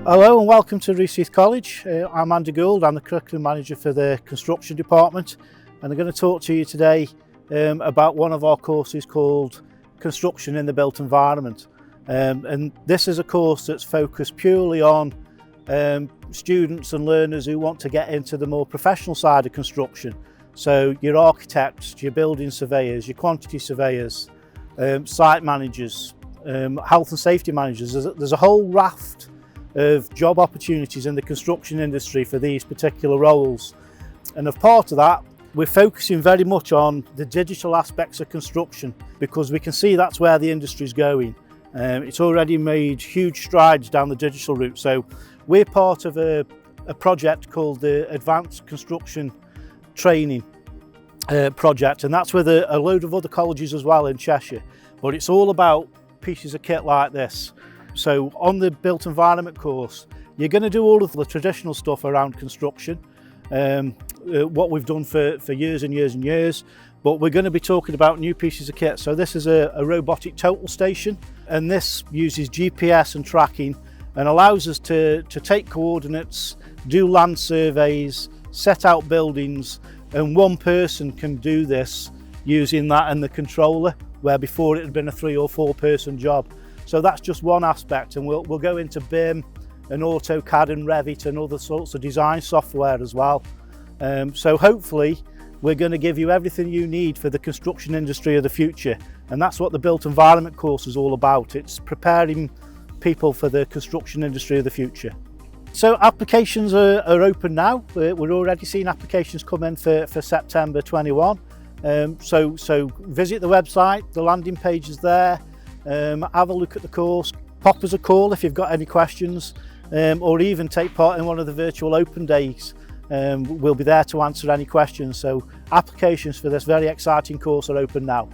Hello and welcome to Reaseheath College. I'm Andy Gould, I'm the Curriculum Manager for the Construction Department, and I'm going to talk to you today about one of our courses called Construction in the Built Environment. And this is a course that's focused purely on students and learners who want to get into the more professional side of construction. So your architects, your building surveyors, your quantity surveyors, site managers, health and safety managers. There's a whole raft of job opportunities in the construction industry for these particular roles. And as part of that, we're focusing very much on the digital aspects of construction because we can see that's where the industry is going. It's already made huge strides down the digital route. So we're part of a project called the Advanced Construction Training project, and that's with a load of other colleges as well in Cheshire. But it's all about pieces of kit like this. So on the built environment course, you're going to do all of the traditional stuff around construction, what we've done for years and years and years, but we're going to be talking about new pieces of kit. So this is a robotic total station, and this uses GPS and tracking and allows us to take coordinates, do land surveys, set out buildings, and one person can do this using that and the controller, where before it had been a 3 or 4 person job. So that's just one aspect, and we'll go into BIM and AutoCAD and Revit and other sorts of design software as well. So hopefully we're going to give you everything you need for the construction industry of the future, and that's what the built environment course is all about. It's preparing people for the construction industry of the future. So applications are open now. We're already seeing applications come in for September 21. So visit the website, the landing page is there. Have a look at the course, pop us a call if you've got any questions, or even take part in one of the virtual open days. We'll be there to answer any questions. So applications for this very exciting course are open now.